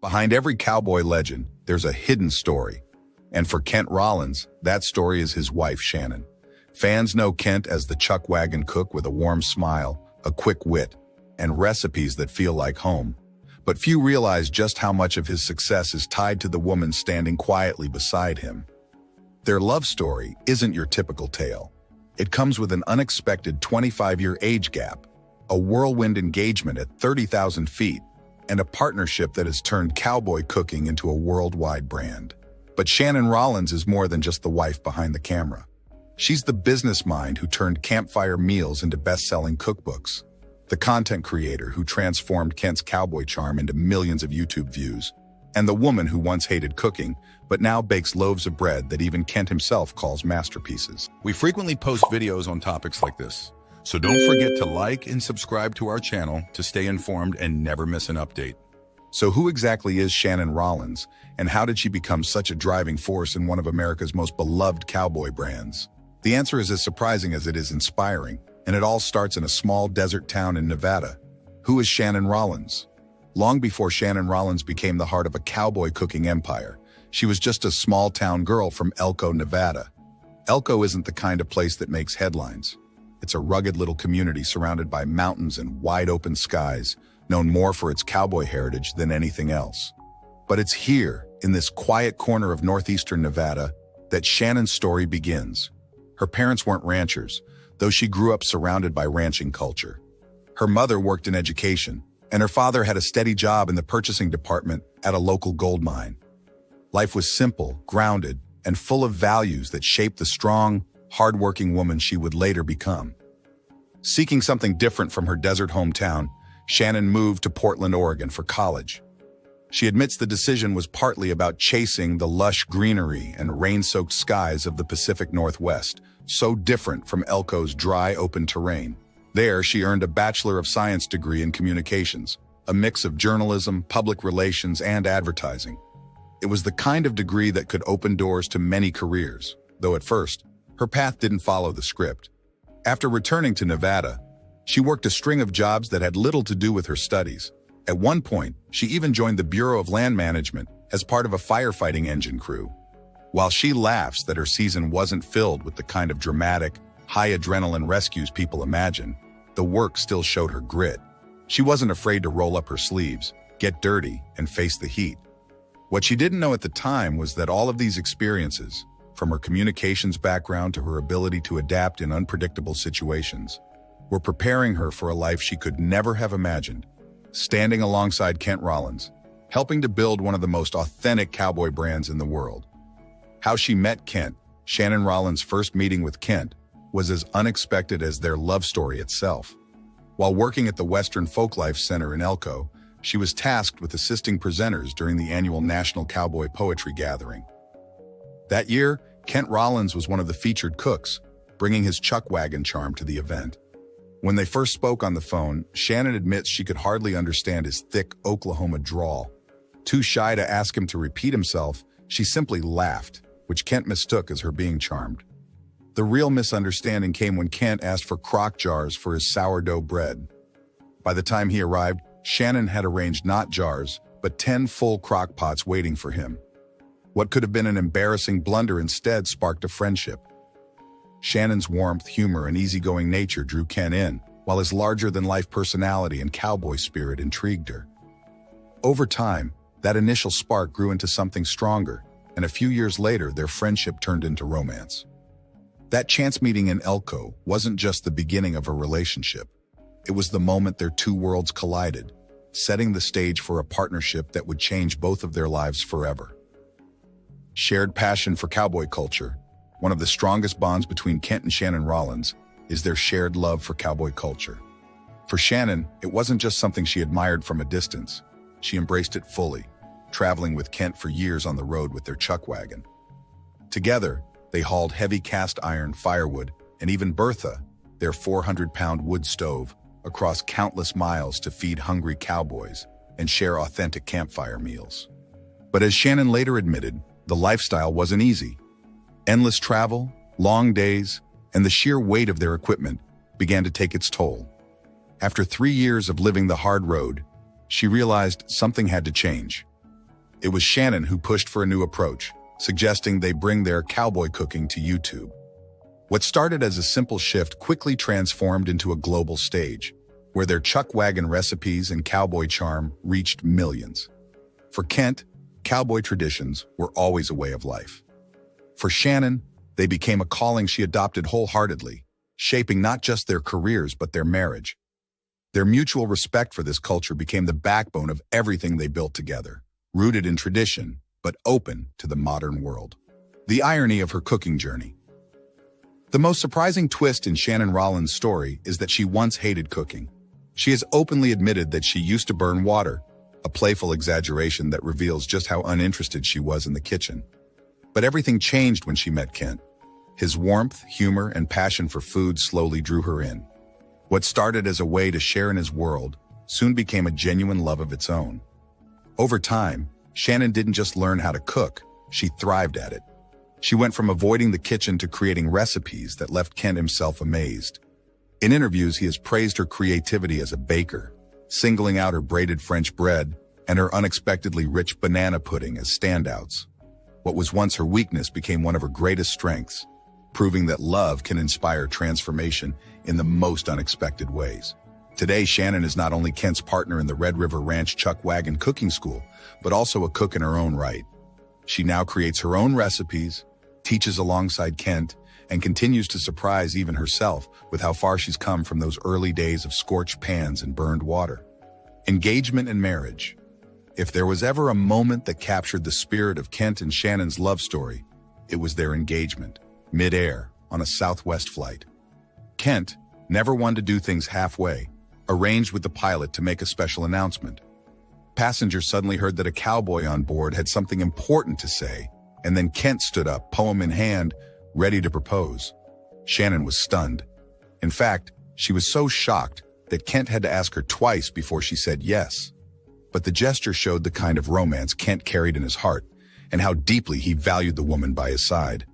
Behind every cowboy legend, there's a hidden story. And for Kent Rollins, that story is his wife, Shannon. Fans know Kent as the chuck wagon cook with a warm smile, a quick wit, and recipes that feel like home. But few realize just how much of his success is tied to the woman standing quietly beside him. Their love story isn't your typical tale. It comes with an unexpected 25-year age gap, a whirlwind engagement at 30,000 feet, and a partnership that has turned cowboy cooking into a worldwide brand. But Shannon Rollins is more than just the wife behind the camera. She's the business mind who turned campfire meals into best-selling cookbooks, the content creator who transformed Kent's cowboy charm into millions of YouTube views, and the woman who once hated cooking, but now bakes loaves of bread that even Kent himself calls masterpieces. We frequently post videos on topics like this, so don't forget to like and subscribe to our channel to stay informed and never miss an update. So who exactly is Shannon Rollins, and how did she become such a driving force in one of America's most beloved cowboy brands? The answer is as surprising as it is inspiring, and it all starts in a small desert town in Nevada. Who is Shannon Rollins? Long before Shannon Rollins became the heart of a cowboy cooking empire, she was just a small-town girl from Elko, Nevada. Elko isn't the kind of place that makes headlines. It's a rugged little community surrounded by mountains and wide-open skies, known more for its cowboy heritage than anything else. But it's here, in this quiet corner of northeastern Nevada, that Shannon's story begins. Her parents weren't ranchers, though she grew up surrounded by ranching culture. Her mother worked in education, and her father had a steady job in the purchasing department at a local gold mine. Life was simple, grounded, and full of values that shaped the strong, hard-working woman she would later become. Seeking something different from her desert hometown, Shannon moved to Portland, Oregon for college. She admits the decision was partly about chasing the lush greenery and rain-soaked skies of the Pacific Northwest, so different from Elko's dry, open terrain. There, she earned a Bachelor of Science degree in communications, a mix of journalism, public relations, and advertising. It was the kind of degree that could open doors to many careers, though at first, her path didn't follow the script. After returning to Nevada, she worked a string of jobs that had little to do with her studies. At one point, she even joined the Bureau of Land Management as part of a firefighting engine crew. While she laughs that her season wasn't filled with the kind of dramatic, high-adrenaline rescues people imagine, the work still showed her grit. She wasn't afraid to roll up her sleeves, get dirty, and face the heat. What she didn't know at the time was that all of these experiences, from her communications background to her ability to adapt in unpredictable situations, were preparing her for a life she could never have imagined, standing alongside Kent Rollins, helping to build one of the most authentic cowboy brands in the world. How she met Kent, Shannon Rollins' first meeting with Kent, was as unexpected as their love story itself. While working at the Western Folklife Center in Elko, she was tasked with assisting presenters during the annual National Cowboy Poetry Gathering. That year, Kent Rollins was one of the featured cooks, bringing his chuck wagon charm to the event. When they first spoke on the phone, Shannon admits she could hardly understand his thick Oklahoma drawl. Too shy to ask him to repeat himself, she simply laughed, which Kent mistook as her being charmed. The real misunderstanding came when Kent asked for crock jars for his sourdough bread. By the time he arrived, Shannon had arranged not jars, but 10 full crock pots waiting for him. What could have been an embarrassing blunder instead sparked a friendship. Shannon's warmth, humor, and easygoing nature drew Kent in, while his larger-than-life personality and cowboy spirit intrigued her. Over time, that initial spark grew into something stronger, and a few years later, their friendship turned into romance. That chance meeting in Elko wasn't just the beginning of a relationship. It was the moment their two worlds collided, setting the stage for a partnership that would change both of their lives forever. Shared passion for cowboy culture. One of the strongest bonds between Kent and Shannon Rollins is their shared love for cowboy culture. For Shannon, it wasn't just something she admired from a distance. She embraced it fully, traveling with Kent for years on the road with their chuck wagon. Together, they hauled heavy cast iron, firewood, and even Bertha, their 400-pound wood stove, across countless miles to feed hungry cowboys and share authentic campfire meals. But as Shannon later admitted, the lifestyle wasn't easy. Endless travel, long days, and the sheer weight of their equipment began to take its toll. After 3 years of living the hard road, she realized something had to change. it was Shannon who pushed for a new approach, suggesting they bring their cowboy cooking to YouTube. What started as a simple shift quickly transformed into a global stage, where their chuck wagon recipes and cowboy charm reached millions. For Kent, cowboy traditions were always a way of life. For Shannon, they became a calling she adopted wholeheartedly, shaping not just their careers but their marriage. Their mutual respect for this culture became the backbone of everything they built together, rooted in tradition, but open to the modern world. The irony of her cooking journey. The most surprising twist in Shannon Rollins' story is that she once hated cooking. She has openly admitted that she used to burn water, a playful exaggeration that reveals just how uninterested she was in the kitchen. But everything changed when she met Kent. His warmth, humor, and passion for food slowly drew her in. What started as a way to share in his world soon became a genuine love of its own. Over time, Shannon didn't just learn how to cook, she thrived at it. She went from avoiding the kitchen to creating recipes that left Kent himself amazed. In interviews, he has praised her creativity as a baker, singling out her braided French bread and her unexpectedly rich banana pudding as standouts. What was once her weakness became one of her greatest strengths, proving that love can inspire transformation in the most unexpected ways. Today, Shannon is not only Kent's partner in the Red River Ranch Chuck Wagon cooking school, but also a cook in her own right. She now creates her own recipes, teaches alongside Kent, and continues to surprise even herself with how far she's come from those early days of scorched pans and burned water. Engagement and marriage. If there was ever a moment that captured the spirit of Kent and Shannon's love story, it was their engagement, mid-air, on a Southwest flight. Kent, never one to do things halfway, arranged with the pilot to make a special announcement. Passengers suddenly heard that a cowboy on board had something important to say, and then Kent stood up, poem in hand, ready to propose. Shannon was stunned. In fact, she was so shocked that Kent had to ask her twice before she said yes. But the gesture showed the kind of romance Kent carried in his heart and how deeply he valued the woman by his side.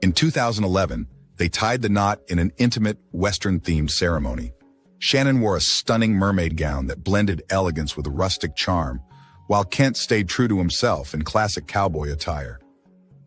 In 2011, they tied the knot in an intimate, Western-themed ceremony. Shannon wore a stunning mermaid gown that blended elegance with a rustic charm, while Kent stayed true to himself in classic cowboy attire.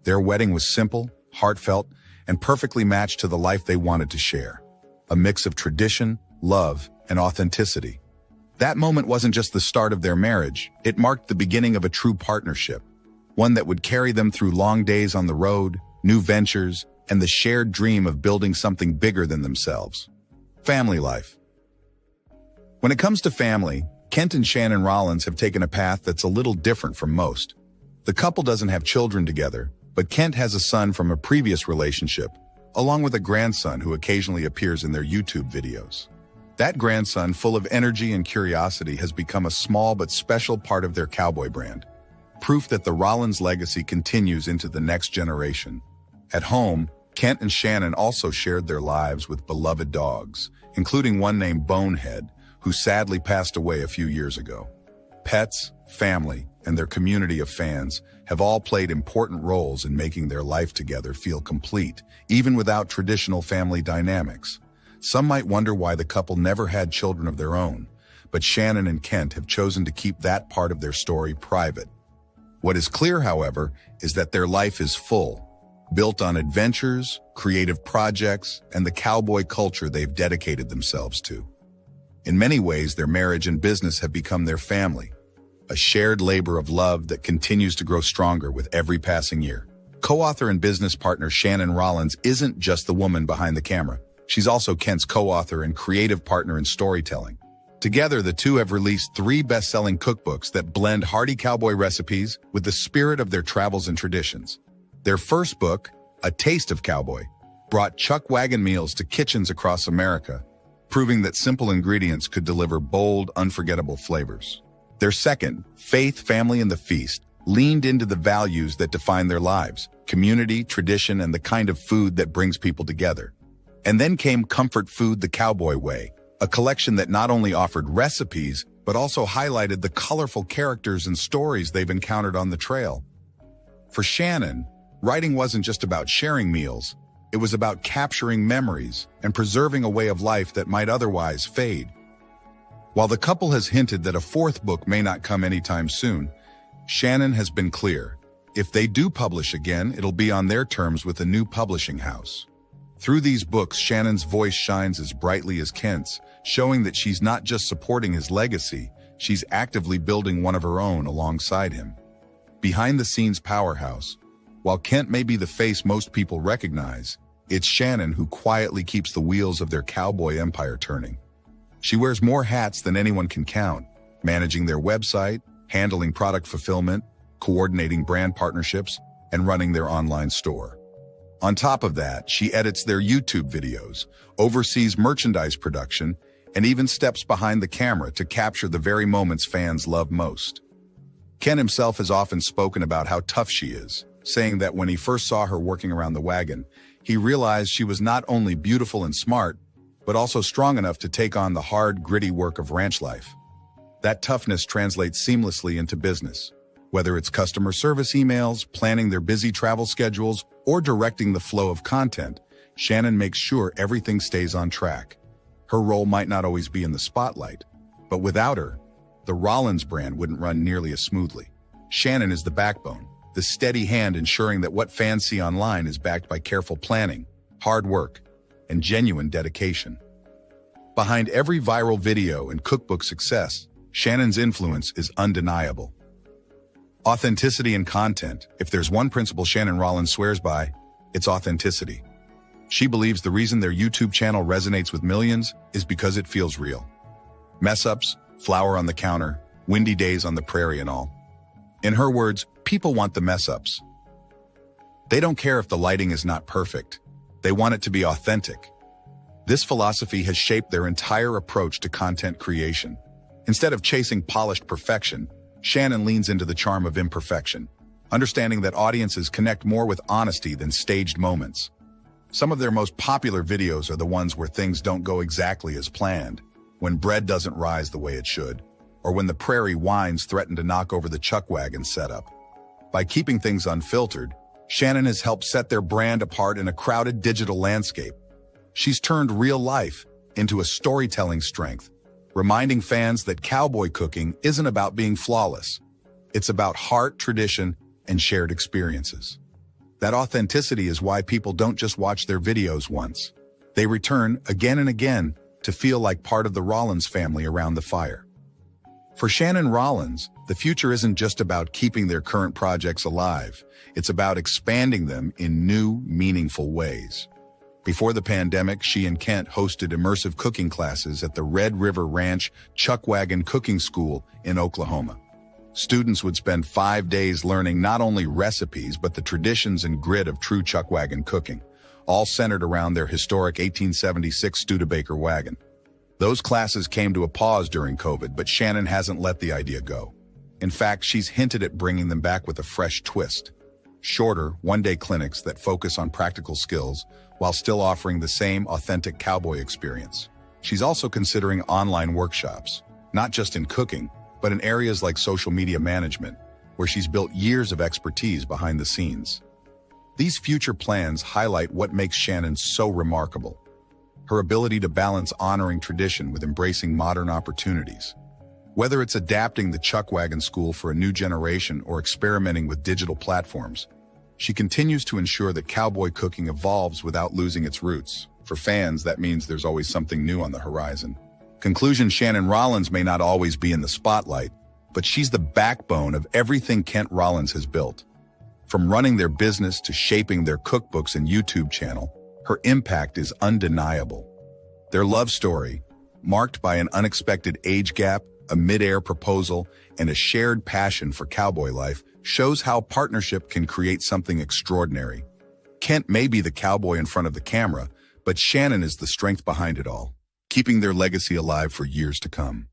Their wedding was simple, heartfelt, and perfectly matched to the life they wanted to share. A mix of tradition, love, and authenticity. That moment wasn't just the start of their marriage, it marked the beginning of a true partnership, one that would carry them through long days on the road, new ventures, and the shared dream of building something bigger than themselves. Family life. When it comes to family, Kent and Shannon Rollins have taken a path that's a little different from most. The couple doesn't have children together, but Kent has a son from a previous relationship, along with a grandson who occasionally appears in their YouTube videos. That grandson, full of energy and curiosity, has become a small but special part of their cowboy brand. Proof that the Rollins legacy continues into the next generation. At home, Kent and Shannon also shared their lives with beloved dogs, including one named Bonehead, who sadly passed away a few years ago. Pets, family, and their community of fans have all played important roles in making their life together feel complete, even without traditional family dynamics. Some might wonder why the couple never had children of their own, but Shannon and Kent have chosen to keep that part of their story private. What is clear, however, is that their life is full, built on adventures, creative projects, and the cowboy culture they've dedicated themselves to. In many ways, their marriage and business have become their family, a shared labor of love that continues to grow stronger with every passing year. Co-author and business partner Shannon Rollins isn't just the woman behind the camera. She's also Kent's co-author and creative partner in storytelling. Together, the two have released 3 best-selling cookbooks that blend hearty cowboy recipes with the spirit of their travels and traditions. Their first book, A Taste of Cowboy, brought chuck wagon meals to kitchens across America, proving that simple ingredients could deliver bold, unforgettable flavors. Their second, Faith, Family, and the Feast, leaned into the values that define their lives, community, tradition, and the kind of food that brings people together. And then came Comfort Food the Cowboy Way, a collection that not only offered recipes, but also highlighted the colorful characters and stories they've encountered on the trail. For Shannon, writing wasn't just about sharing meals, it was about capturing memories and preserving a way of life that might otherwise fade. While the couple has hinted that a 4th book may not come anytime soon, Shannon has been clear. If they do publish again, it'll be on their terms with a new publishing house. Through these books, Shannon's voice shines as brightly as Kent's, showing that she's not just supporting his legacy, she's actively building one of her own alongside him. Behind the scenes powerhouse, while Kent may be the face most people recognize, it's Shannon who quietly keeps the wheels of their cowboy empire turning. She wears more hats than anyone can count, managing their website, handling product fulfillment, coordinating brand partnerships, and running their online store. On top of that, she edits their YouTube videos, oversees merchandise production, and even steps behind the camera to capture the very moments fans love most. Ken himself has often spoken about how tough she is, saying that when he first saw her working around the wagon, he realized she was not only beautiful and smart, but also strong enough to take on the hard, gritty work of ranch life. That toughness translates seamlessly into business. Whether it's customer service emails, planning their busy travel schedules, or directing the flow of content, Shannon makes sure everything stays on track. Her role might not always be in the spotlight, but without her, the Rollins brand wouldn't run nearly as smoothly. Shannon is the backbone, the steady hand ensuring that what fans see online is backed by careful planning, hard work, and genuine dedication. Behind every viral video and cookbook success, Shannon's influence is undeniable. Authenticity in content. If there's one principle Shannon Rollins swears by, it's authenticity. She believes the reason their YouTube channel resonates with millions is because it feels real. Mess-ups, flour on the counter, windy days on the prairie and all. In her words, people want the mess-ups. They don't care if the lighting is not perfect. They want it to be authentic. This philosophy has shaped their entire approach to content creation. Instead of chasing polished perfection, Shannon leans into the charm of imperfection, understanding that audiences connect more with honesty than staged moments. Some of their most popular videos are the ones where things don't go exactly as planned, when bread doesn't rise the way it should, or when the prairie winds threaten to knock over the chuck wagon setup. By keeping things unfiltered, Shannon has helped set their brand apart in a crowded digital landscape. She's turned real life into a storytelling strength, reminding fans that cowboy cooking isn't about being flawless. It's about heart, tradition, and shared experiences. That authenticity is why people don't just watch their videos once. They return again and again to feel like part of the Rollins family around the fire. For Shannon Rollins, the future isn't just about keeping their current projects alive. It's about expanding them in new, meaningful ways. Before the pandemic, she and Kent hosted immersive cooking classes at the Red River Ranch Chuck Wagon Cooking School in Oklahoma. Students would spend 5 days learning not only recipes, but the traditions and grit of true chuck wagon cooking, all centered around their historic 1876 Studebaker wagon. Those classes came to a pause during COVID, but Shannon hasn't let the idea go. In fact, she's hinted at bringing them back with a fresh twist. Shorter, one-day clinics that focus on practical skills while still offering the same authentic cowboy experience. She's also considering online workshops, not just in cooking, but in areas like social media management, where she's built years of expertise behind the scenes. These future plans highlight what makes Shannon so remarkable: her ability to balance honoring tradition with embracing modern opportunities. Whether it's adapting the Chuck Wagon School for a new generation or experimenting with digital platforms, she continues to ensure that cowboy cooking evolves without losing its roots. For fans, that means there's always something new on the horizon. Conclusion: Shannon Rollins may not always be in the spotlight, but she's the backbone of everything Kent Rollins has built. From running their business to shaping their cookbooks and YouTube channel, her impact is undeniable. Their love story, marked by an unexpected age gap, a mid-air proposal, and a shared passion for cowboy life, shows how partnership can create something extraordinary. Kent may be the cowboy in front of the camera, but Shannon is the strength behind it all, keeping their legacy alive for years to come.